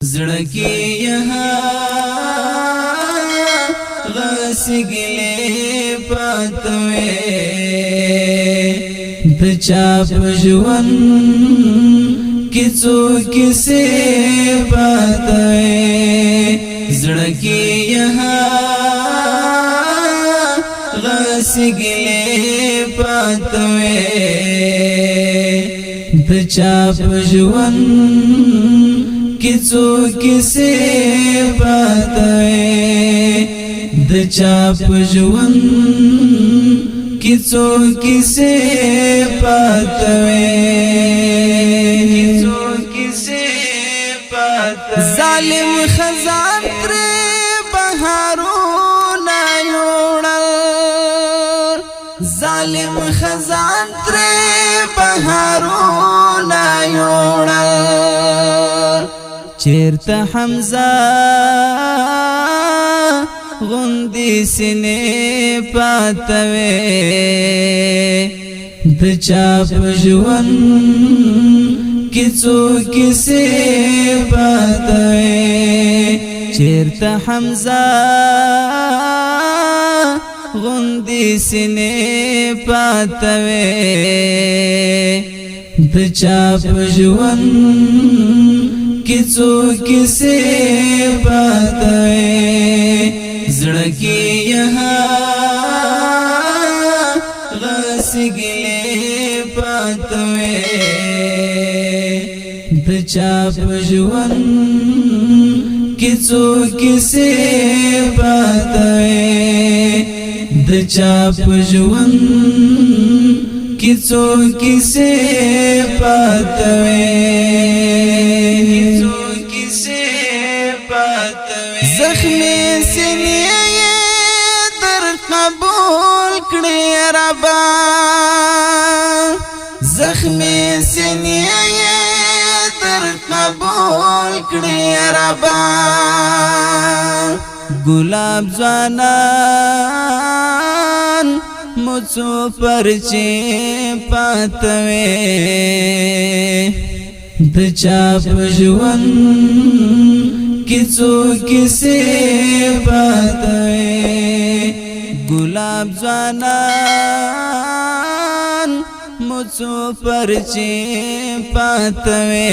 زړکی यहाँ غسګلې پاتوي د چا په ژوند کې څوک کیسه پاتوي زړکی यहाँ غسګلې پاتوي د چا په ژوند किसो किसे बताए द चाप जुवन किसो किसे बताए किसो किसे बताए जालिम खजान त्रे बहारो ना योड़ल जालिम खजान त्रे बहारो ना योड़ल چیرته حمزه غوندې سینې پاتوي د چا په ژوند کې څوک کیسې پاتوي چیرته حمزه غوندې سینې پاتوي د چا په ژوند किसो किसे बताए زړکی यहाँ غسګلې پاتوي د چا په ژوند किसो किसे बताए د چا په ژوند किसो किसे बताए زخمی سینې در قبول کړې ربا زخمی سینې در قبول کړې ربا ګلاب ځوانان مڅو پرچې پاتوي د چا په ژوند किसो किसे बताए गुलाब ज़वानान मुझो परचे पातवे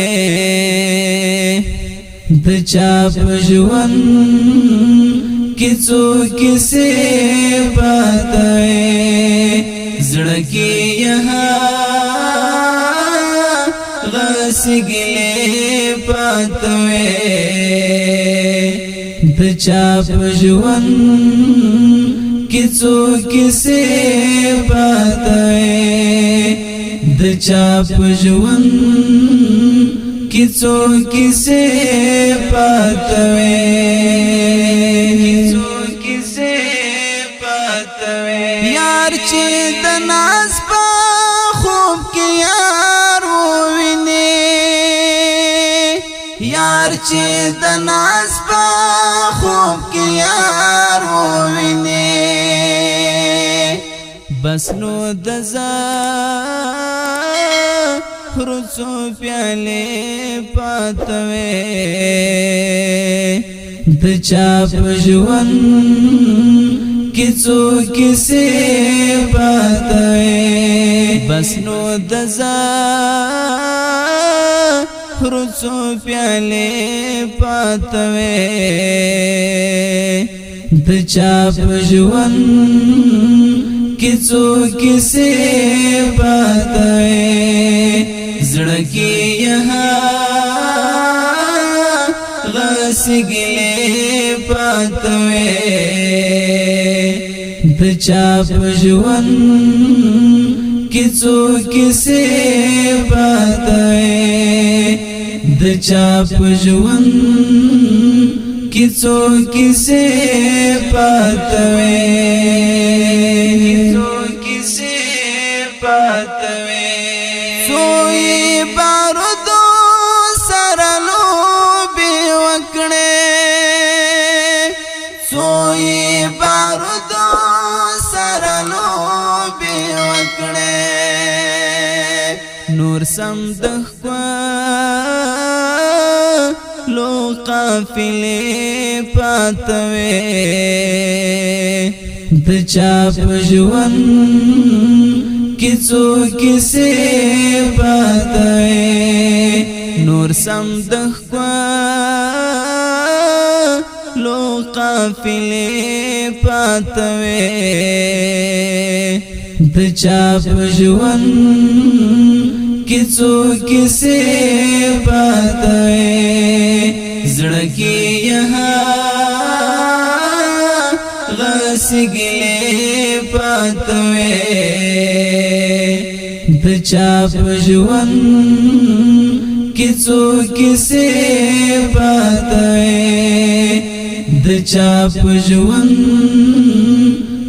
द चाप जुवन किसो किसे बताए زړکی यहाँ غسګلې پاتوي د چا په ژوند کې څوک کیسه پاتوي د چا په ژوند کې څوک کیسه پاتوي څوک کیسه پاتوي یار چې د ناز په خوب کې یار وویني یار چې د ناز په خوب کې یار وویني بس نو د زهرو څو پیالې پاتوي د چا په ژوند کې څوک کیسه پاتوي بس نو د زهرو څو پیالې پاتوي د چا په ژوند کې څوک کیسه پاتوي زړکی यहाँ غسګلې پاتوي د چا په ژوند کې څوک کیسه پاتوي د چا په ژوند کې څوک کیسه پاتوي څوک کیسه پاتوي سوی بارودو سره لوبې وکړې سوی بارودو سره لوبې وکړې نور سم د ښکلو قافلې پاتوي د چا په ژوند کې څو کیسې پاتوي نور سم د ښکلو قافلې پاتوي د چا په ژوند کې څو کیسې پاتوي زړه کې غسګلې پاتوي د چا په ژوند کې څو کیسې پاتوي د چا په ژوند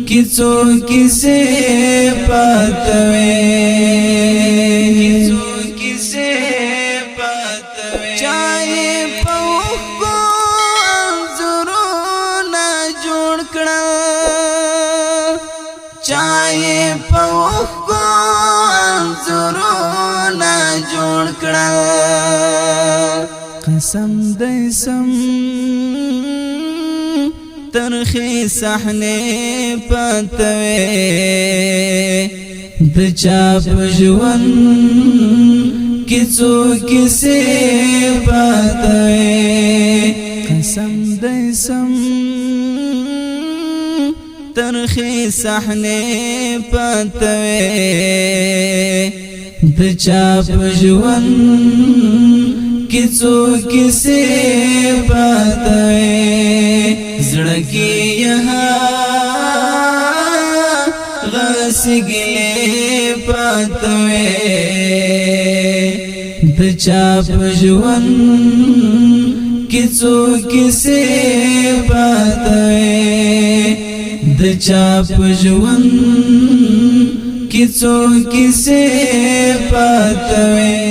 کې څو کیسې پاتوي چای په وښکو انځورونه جوړ کړل قسم دې سم ترخې صحنې پاتوي د چا په ژوند کې څو کیسې پاتوي قسم دې سم ترخې صحنې پاتوي د چا په ژوند کې څو کیسې پاتوي زړه کې غسګلې پاتوي د چا په ژوند کې څو کیسې پاتوي د چا په ژوند کې څو کیسې پاتوي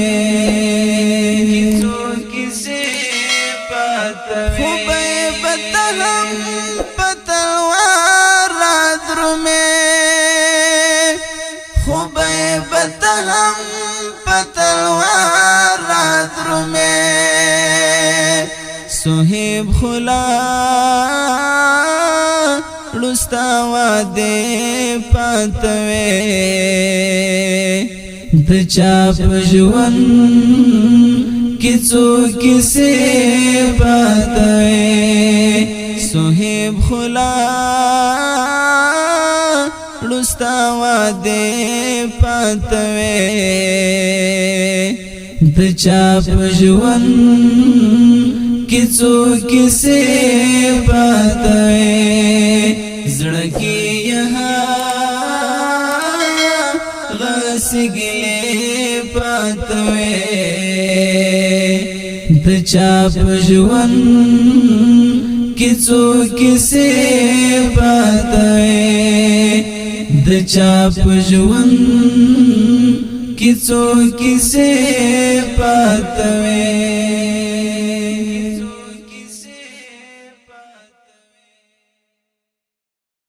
خو به ته هم په تلوار رادرومې خو به ته هم په تلوار رادرومې صهیب خلا لستا واده پاتوي د چا په ژوند کې څو کیسې پاتوي صهیب خلا لستا واده پاتوي د چا په ژوند کې څو کیسې پاتوي زړه کې غسګلې پاتوي د چا په ژوند کې څو کیسې پاتوي د چا په ژوند کې څو کیسې پاتوي